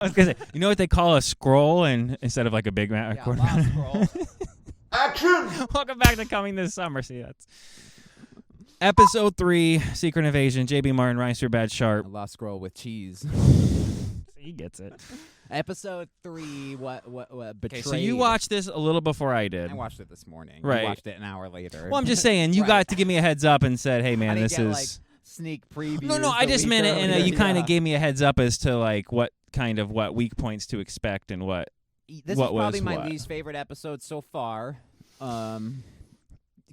I was gonna say, you know what they call a scroll instead of like a big man? Yeah, scroll. Action! Welcome back to Coming This Summer. See, that's episode 3, Secret Invasion. JB Martin, Rice, Bad Sharp. A lost scroll with cheese. He gets it. Episode 3, what betrayed. Okay, so you watched this a little before I did. I watched it this morning. Right. You watched it an hour later. Well, I'm just saying, you Right. got to give me a heads up and said, hey, man, I didn't this get, is... like, sneak previews. No, I just meant it, and earlier. you kind of Yeah. gave me a heads up as to, like, what weak points to expect and what... This what is probably was my what. least favorite episode so far.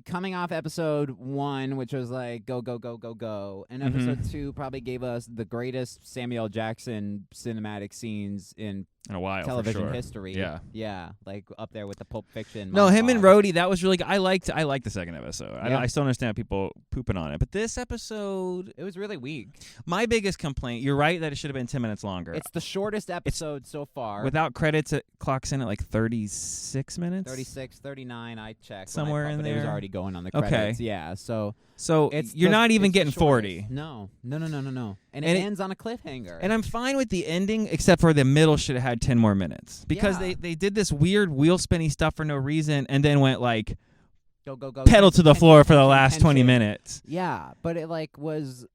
Coming off episode 1, which was like go, and episode 2 probably gave us the greatest Samuel L. Jackson cinematic scenes in In a while, television for sure. history. Yeah. Like up there with the Pulp Fiction. No, him and monologue. Rhodey, that was really good. I liked the second episode. Yeah. I still understand people pooping on it. But this episode, It was really weak. my biggest complaint, you're right that it should have been 10 minutes longer. It's the shortest episode so far. Without credits, it clocks in at like 36 minutes? 36, 39, I checked. Somewhere when I in but It was there? already going on the Okay. credits. Yeah, so So it's you're not even it's the getting shortest. 40. No. And And it it- ends on a cliffhanger. And I'm fine with the ending, except for the middle should have had 10 more minutes. Because Yeah. they did this weird wheel spinny stuff for no reason and then went like go. pedal to the tension, floor for the tension, last 20 tension. minutes. Yeah, but it like was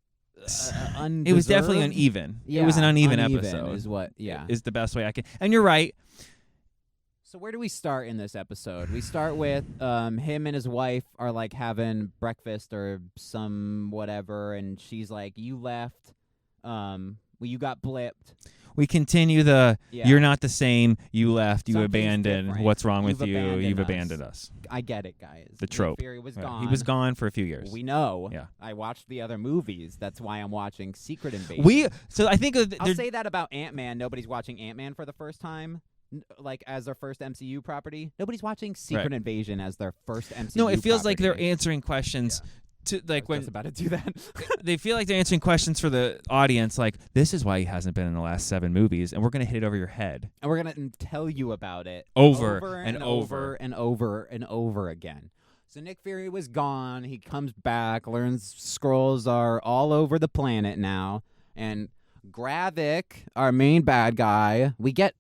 undeserved. It was definitely uneven. It was an Yeah, uneven episode. Is what? Yeah. Is the best way I can. And you're right. So where do we start in this episode? We start with him and his wife are like having breakfast or some whatever, and she's like, "You left. Well, you got blipped. We continue the Yeah. you're not the same, you left, you Something's abandoned, different. what's wrong You've with you, abandoned you've us." abandoned us. I get it, guys. The Nick trope. Fury was Right. gone. He was gone for a few years. We know. Yeah. I watched the other movies. That's why I'm watching Secret Invasion. So I think I'll there- say that about Ant-Man. Nobody's watching Ant-Man for the first time, like as their first MCU property. Nobody's watching Secret Right. Invasion as their first MCU. no, it feels like they're property. answering questions to like I was when just about to do that. they feel like they're answering questions for the audience like this is why he hasn't been in the last 7 movies and we're going to hit it over your head. And we're gonna tell you about it Over and and over over. and over and over again. So Nick Fury was gone. He comes back, learns Skrulls are all over the planet now, and Gravik, our main bad guy, we get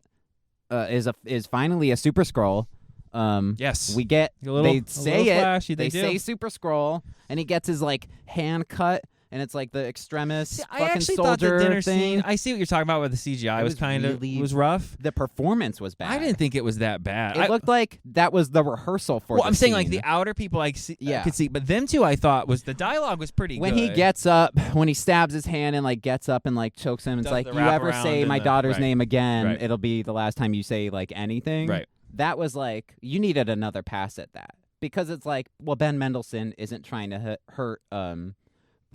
is finally a Super Skrull. Yes. We get A little- they a say little it. flashy, they do. say Super Skrull, and he gets his like hand cut, and it's like the extremis See, I fucking actually thought the soldier dinner thing. scene. I see what you're talking about with the CGI. It was was kind of really was rough. The performance was bad. I didn't think it was that bad. It looked like that was the rehearsal for. well, the I'm saying like scene. the outer people I Yeah. could see, but them two I thought was the dialogue was pretty when good. he gets up, when he stabs his hand and like gets up and like chokes him, it's Does like the you ever wraparound say and my the- daughter's right. name again, Right. it'll be the last time you say like anything. Right. That was like you needed another pass at that because it's like well Ben Mendelsohn isn't trying to hurt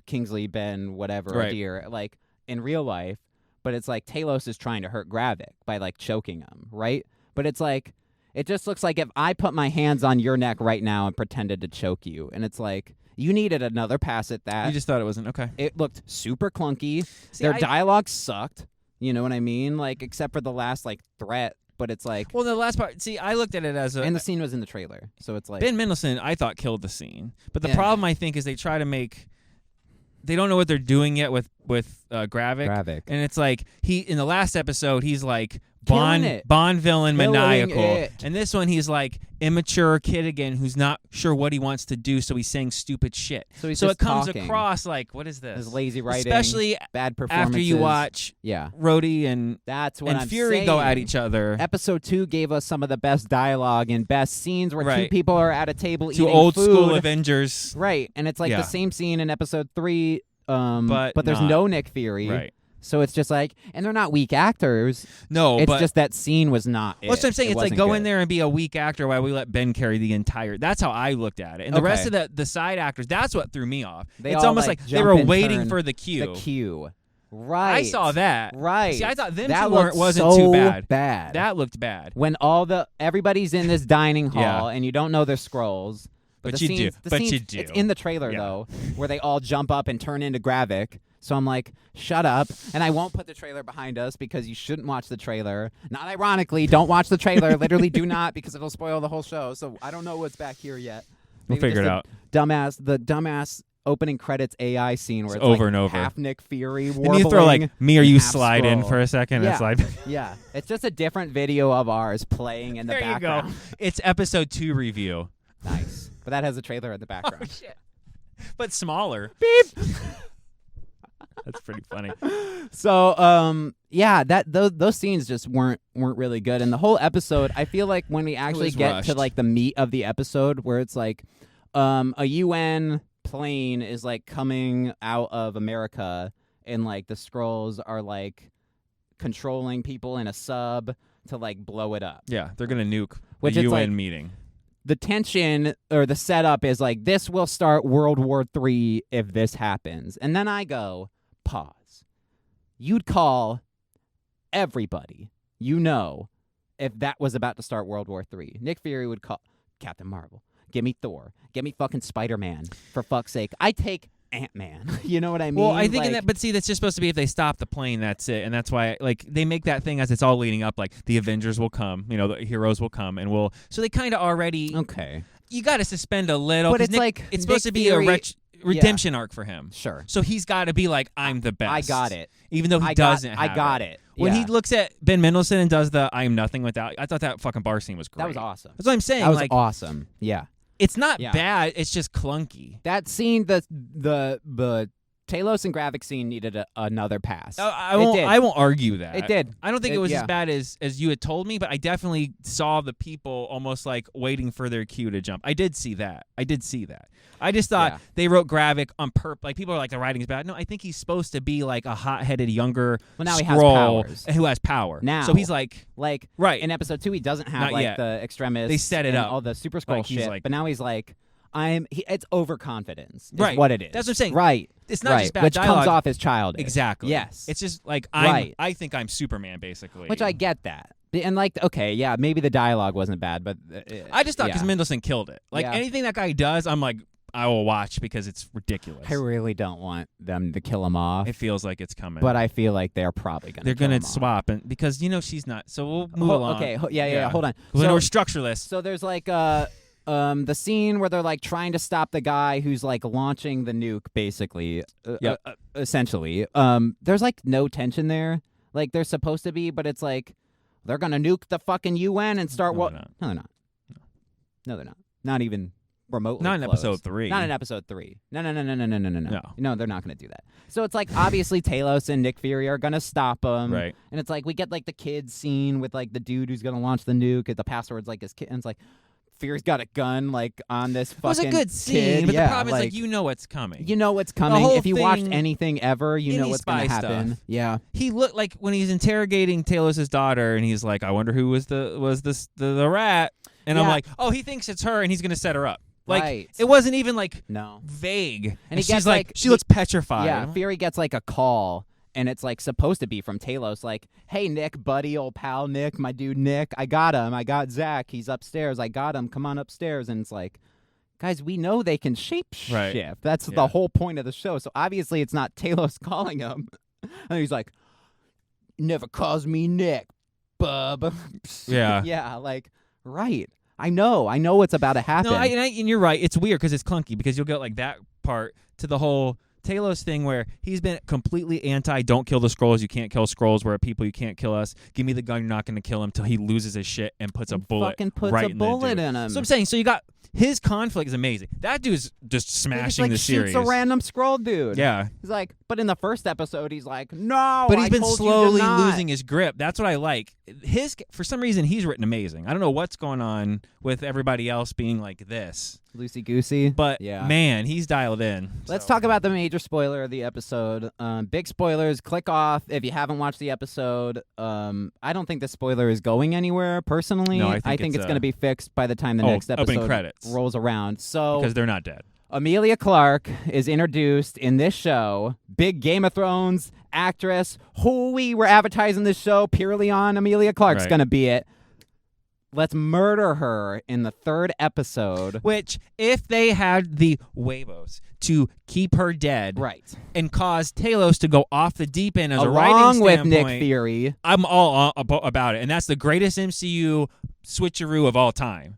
Kingsley Ben whatever Right. dear like in real life, but it's like Talos is trying to hurt Gravik by like choking him, right? But it's like it just looks like if I put my hands on your neck right now and pretended to choke you, and it's like you needed another pass at that. You just thought it wasn't okay. It looked super clunky. See, Their I- dialogue sucked. You know what I mean? Like except for the last like threat, but it's like Well, the last part. See, I looked at it as a and the scene was in the trailer, so it's like Ben Mendelsohn. I thought killed the scene, but the Yeah. problem I think is they try to make. They don't know what they're doing yet with Gravik. Gravik. And it's like he in the last episode he's like Killing it. Bond villain Killing maniacal. it. And this one he's like immature kid again who's not sure what he wants to do, so he's saying stupid shit. So he's So just it comes talking. across like what is this? His lazy writing, Especially bad performances. after you watch yeah, Rhodey and that's what I'm Fury saying. go at each other. Episode 2 gave us some of the best dialogue and best scenes where two Right. people are at a table Two eating old food. school Avengers. Right, and it's like Yeah. the same scene in episode 3, But there's not. no Nick Fury. Right. So it's just like, and they're not weak actors. No, It's but just that scene was not it. well, that's what I'm saying. It It's like wasn't go good. in there and be a weak actor while we let Ben carry the entire. That's how I looked at it. And the rest of the side actors, that's what threw me off. They It's all, almost like, like they jump were and waiting turn for the cue. The cue. Right. I saw that. Right. See, I thought them that two looked wasn't so too bad. bad. That looked bad. When everybody's in this dining hall Yeah. and you don't know they're Skrulls. But the you do. scenes, the But scenes, you do. It's in the trailer Yeah. though, where they all jump up and turn into Gravik. So I'm like, shut up. And I won't put the trailer behind us because you shouldn't watch the trailer. Not ironically, don't watch the trailer. Literally do not because it'll spoil the whole show. So I don't know what's back here yet. We'll Maybe figure it just out. The dumbass opening credits AI scene where it's over like and over. half Nick Fury And warbling. you throw like me or you half slide in Skrull. for a second. Yeah. And slide. Yeah, it's just a different video of ours playing in the There you background. go. It's episode 2 review. Nice, but that has a trailer in the background. Shit. But smaller. Beep. That's pretty funny. So, yeah, those scenes just weren't really good, and the whole episode, I feel like when we actually was get rushed. to like the meat of the episode, where it's like, a UN plane is like coming out of America, and like the Skrulls are like controlling people in a sub to like blow it up. Yeah, they're going to nuke Which the it's UN like- meeting. The tension or the setup is like, this will start World War III if this happens. And then I go, pause. You'd call everybody you know if that was about to start World War III. Nick Fury would call Captain Marvel. Give me Thor. Give me fucking Spider-Man. For fuck's sake. I take Ant-Man. You know what I mean? Well, I think in Like, that, but see, that's just supposed to be if they stop the plane, that's it, and that's why, like, they make that thing as it's all leading up, like the Avengers will come, the heroes will come, and we'll. So they kind of already. Okay. You got to suspend a little, But 'cause it's Nick, like it's supposed Nick to be Fury- a redemption arc for him. Sure. So he's got to be like, I'm the best. I got it. Even though he I doesn't. got, I have got it. When Yeah. he looks at Ben Mendelsohn and does the "I am nothing without," I thought that fucking bar scene was great. That was awesome. That's what I'm saying. That was like, awesome. Yeah. it's not Yeah. bad. It's just clunky. That scene, the Talos and graphic scene needed another pass. I It won't. did. I won't argue that. It did. I don't think it was yeah. as bad as you had told me, but I definitely saw the people almost like waiting for their cue to jump. I did see that. I just thought Yeah. they wrote Gravik on purpose. Like, people are like, the writing's bad. No, I think he's supposed to be like a hot-headed younger Well, now he has Skrull powers. who has power. Now. So he's like, Like right. in episode 2, he doesn't have Not like yet. the extremis. They set it and up. all the Super Skrull Like, he's shit. like- But now he's like, it's overconfidence. Is Right. what it is. That's what I'm saying. Right. It's not right. just bad Which dialogue. comes off as childish. Exactly. Yes. It's just like, Right. I think I'm Superman, basically. Which I get that. And like, okay, yeah, maybe the dialogue wasn't bad, but I just thought because yeah. Mendelsohn killed it. Like, Yeah. anything that guy does, I'm like, I will watch because it's ridiculous. I really don't want them to kill him off. It feels like it's coming. But I feel like they're probably going to they're gonna swap, and because she's not. So we'll move along. Okay, yeah, hold on. When So- we're structureless. So there's like the scene where they're like trying to stop the guy who's like launching the nuke, basically. Yep. Essentially. There's like no tension there. Like there's supposed to be, but it's like they're gonna nuke the fucking UN and start No, what? they're not. No, they're not. No, they're not. Not even remotely. Not in close. episode 3. Not in episode 3. No. No. No, they're not gonna do that. So it's like obviously Talos and Nick Fury are gonna stop them. Right. And it's like we get like the kids scene with like the dude who's gonna launch the nuke. The password's like his kid, and it's like Fury's got a gun like on this fucking. It was a good scene, kid. but Yeah, the problem is like you know what's coming. you know what's coming. whole If you watched thing- anything ever, you know any what's gonna spy happen. stuff. Yeah. He looked like when he's interrogating Talos' daughter, and he's like, "I wonder who was the rat," and I'm Yeah. like, "Oh, he thinks it's her, and he's gonna set her up." Like Right. it wasn't even like No. vague, And he she's gets, like, like, she looks petrified. Yeah. I'm like, Fury gets like a call. And it's like supposed to be from Talos, like, "Hey Nick, buddy, old pal Nick, my dude Nick, I got him. I got Zach. He's upstairs. I got him. Come on upstairs." And it's like, guys, we know they can shapeshift. Right. That's Yeah. the whole point of the show. So obviously it's not Talos calling him. And he's like, "Never calls me Nick, bub." Yeah. Yeah, like, right. I know what's about to happen. No, and you're right. It's weird because it's clunky because you'll get like that part to the whole Talos thing where he's been completely anti don't kill the Skrulls, you can't kill Skrulls, we're people, you can't kill us. Give me the gun, you're not going to kill him, till he loses his shit and puts a bullet fucking puts right a in the bullet dude. in him. So I'm saying, so you got his conflict is amazing. That dude's just He smashing just, like, the shoots series. a random Skrull dude. Yeah. He's like, but in the first episode, he's like, "No, But he's I been told you to slowly not." losing his grip. That's what I like. For some reason, he's written amazing. I don't know what's going on with everybody else being like this. Loosey goosey. But yeah. man, he's dialed in. Let's So- talk about the major spoiler of the episode. Big spoilers. Click off if you haven't watched the episode. I don't think the spoiler is going anywhere. Personally, No, I think it's it's, going to be fixed by the time the next opening episode credits. rolls around. So because they're not dead. Amelia Clarke is introduced in this show. Big Game of Thrones actress. Who we were advertising this show purely on Amelia Clarke's Right. going to be it. Let's murder her in the 3rd episode. Which, if they had the huevos to keep her dead Right. and cause Talos to go off the deep end as a writing Along with standpoint, Nick Fury. I'm all about it. And that's the greatest MCU switcheroo of all time.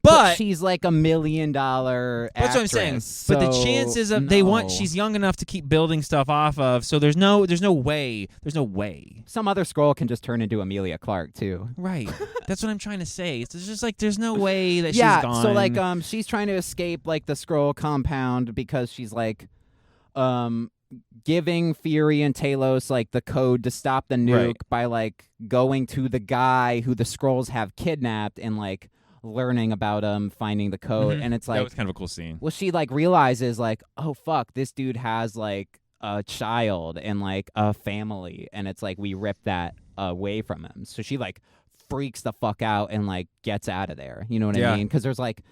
But she's like $1 million actress. that's what I'm saying. But the chances of she's young enough to keep building stuff off of. So there's no way. Some other Skrull can just turn into Amelia Clark too. Right. That's what I'm trying to say. It's just like there's no way that she's gone. So like she's trying to escape like the Skrull compound because she's like giving Fury and Talos like the code to stop the nuke by like going to the guy who the Skrulls have kidnapped and like learning about him, finding the code, and it's like that was kind of a cool scene. Well, she like realizes like, oh fuck, this dude has like a child and like a family, and it's like we ripped that away from him. So she like freaks the fuck out and like gets out of there. You know what I mean? Because there's like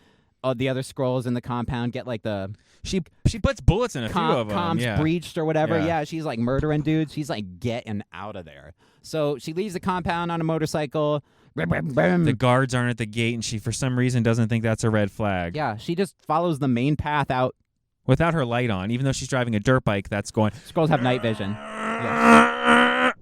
the other Skrulls in the compound get like the she puts bullets in a few of them. Comms breached or whatever. Yeah. She's like murdering dudes. She's like getting out of there. So she leaves the compound on a motorcycle. The guards aren't at the gate, and she for some reason doesn't think that's a red flag. Yeah, she just follows the main path out without her light on, even though she's driving a dirt bike. That's going. Skrulls have night vision. Yeah.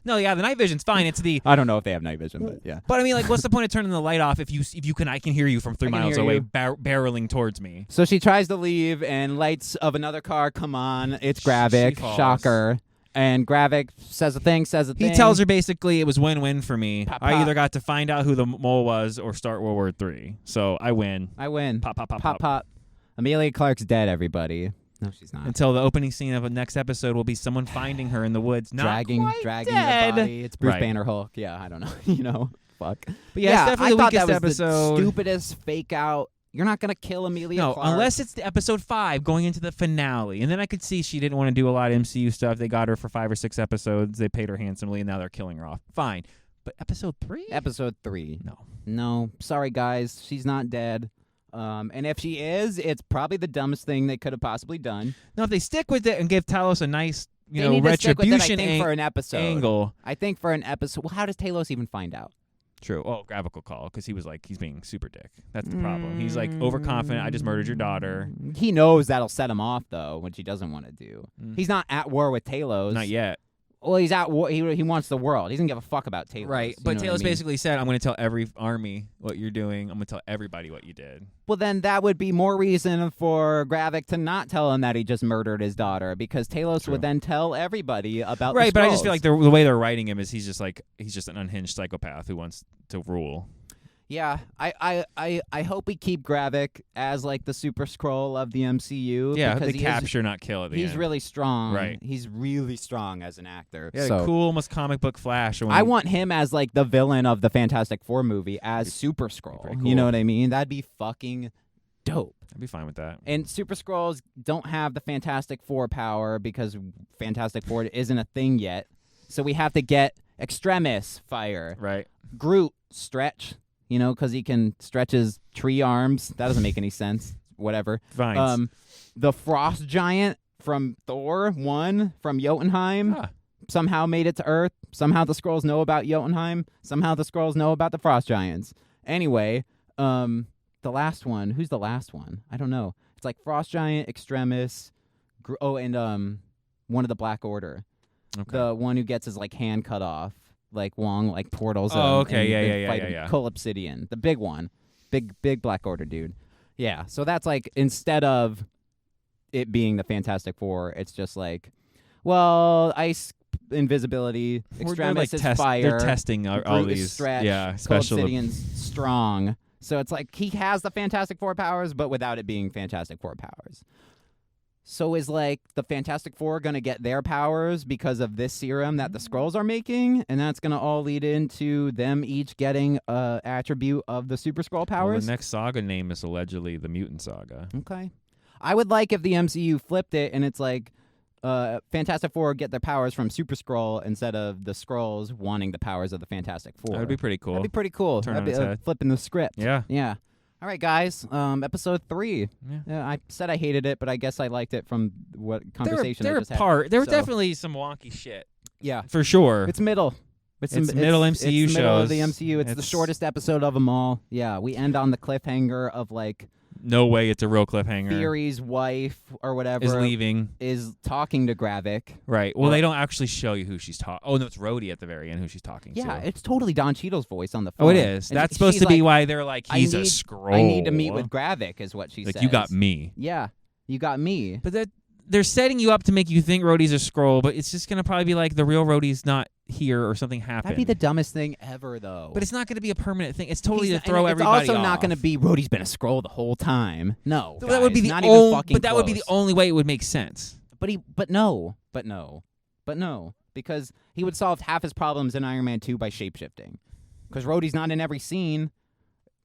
The night vision's fine. It's the I don't know if they have night vision, but yeah. But I mean, like, what's the point of turning the light off if I can hear you from 3 miles away, barreling towards me. So she tries to leave, and lights of another car come on. It's Gravik, shocker. And Gravik says a thing. He tells her basically it was win-win for me. Pop, I pop. either got to find out who the mole was or start World War III. So I win. Pop, Pop, pop, pop, pop. Amelia Clark's dead, everybody. No, she's not. Until the opening scene of the next episode will be someone finding her in the woods, dragging dead. the body. It's Bruce Banner Hulk. Yeah, I don't know. Fuck. But yeah, it's definitely I the thought weakest that was episode. the stupidest fake out. You're not gonna kill Amelia Clark. Unless it's the episode 5 going into the finale, and then I could see she didn't want to do a lot of MCU stuff. They got her for 5 or 6 episodes. They paid her handsomely, and now they're killing her off. Fine, but episode 3? Episode 3. No. Sorry, guys. She's not dead. And if she is, it's probably the dumbest thing they could have possibly done. No, if they stick with it and give Talos a nice, they need to stick with it, retribution I think, for an episode. angle. I think for an episode. Well, how does Talos even find out? True. Oh, Gravik will call because he was like, he's being super dick. That's the problem. He's like overconfident. I just murdered your daughter. He knows that'll set him off, though, which he doesn't want to do. He's not at war with Talos. Not yet. Well, he's at war. He wants the world. He doesn't give a fuck about Talos. Right. But Talos basically said, I'm going to tell every army what you're doing. I'm going to tell everybody what you did. Well, then that would be more reason for Gravik to not tell him that he just murdered his daughter, because Talos would then tell everybody about Right, the but I just feel like the way they're writing him is he's just an unhinged psychopath who wants to rule. Yeah, I hope we keep Gravik as like the Super Skrull of the MCU. Yeah, because they capture, not kill at the end. He's really strong. Right. He's really strong as an actor. Yeah, so cool, almost comic book Flash. I want him as like the villain of the Fantastic Four movie as Super Skrull. Cool. You know what I mean? That'd be fucking dope. I'd be fine with that. And Super Skrulls don't have the Fantastic Four power because Fantastic Four isn't a thing yet. So we have to get Extremis fire. Right. Groot stretch. Because he can stretch his tree arms. That doesn't make any sense. Whatever. Vines. The Frost Giant from Thor 1 from Jotunheim somehow made it to Earth. Somehow the Skrulls know about Jotunheim. Somehow the Skrulls know about the Frost Giants. Anyway, the last one. Who's the last one? I don't know. It's like Frost Giant, Extremis, and one of the Black Order. Okay. The one who gets his like hand cut off. Like Wong, like portals. Oh, okay, yeah. Cole Obsidian, the big one, big Black Order dude. Yeah, so that's like instead of it being the Fantastic Four, it's just like, well, ice, invisibility, Extremis is fire. They're testing all these. Stretch, Cole special. Obsidian's strong. So it's like he has the Fantastic Four powers, but without it being Fantastic Four powers. So is like the Fantastic Four going to get their powers because of this serum that the Skrulls are making, and that's going to all lead into them each getting an attribute of the Super Skrull powers? Well, the next saga name is allegedly the Mutant Saga. Okay. I would like if the MCU flipped it and it's like Fantastic Four get their powers from Super Skrull instead of the Skrulls wanting the powers of the Fantastic Four. That would be pretty cool. That'd be pretty cool. Turn That'd on its be head. flipping the script. Yeah. Yeah. All right, guys. Episode 3. Yeah. I said I hated it, but I guess I liked it from what conversation I just had. There were So, definitely some wonky shit. Yeah. For sure. It's middle. It's middle MCU it's middle of shows. the MCU. It's the shortest episode of them all. Yeah, we end on the cliffhanger of like no way it's a real cliffhanger. Theory's wife or whatever is leaving. is talking to Gravik. Right. Well, they don't actually show you who she's talking. Oh no, it's Rhodey at the very end who she's talking to. Yeah, it's totally Don Cheadle's voice on the phone. Oh, it is. And That's supposed she's to be like, why they're like, he's I a need- Skrull. I need to meet with Gravik, is what she like says. you got me. Yeah, you got me. But they're setting you up to make you think Rhodey's a Skrull, but it's just gonna probably be like the real Rhodey's not here or something happened. That'd be the dumbest thing ever, though. But it's not going to be a permanent thing. It's totally He's to throw and everybody It's also off. not going to be Rhodey's been a Skrull the whole time. No, So that would be the not only. even fucking But that would be the close. only way it would make sense. But no, because he would solve half his problems in Iron Man 2 by shapeshifting. Because Rhodey's not in every scene.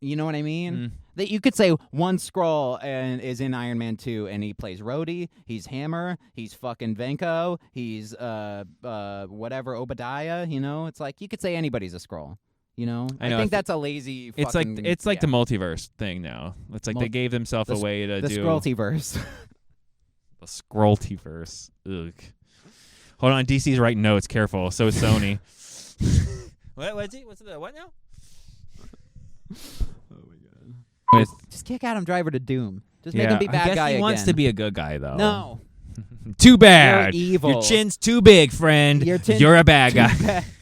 You know what I mean? Mm. That you could say one Skrull and is in Iron Man 2 and he plays Rhodey, he's Hammer, he's fucking Venko, he's whatever Obadiah, you know? It's like you could say anybody's a Skrull. You know? I know, think that's a lazy It's fucking, like the multiverse thing now. It's like they gave themselves a way to the do Skrulltiverse. the Skrulltiverse. Ugh. Hold on, DC's writing notes. Careful. So is Sony. What's he? What's the what now? Just kick Adam Driver to Doom. Just Yeah, make him be I bad guess guy he again. wants to be a good guy though. No. Too bad. You're evil. Your chin's too big, friend. Your chin's You're a bad too guy. bad.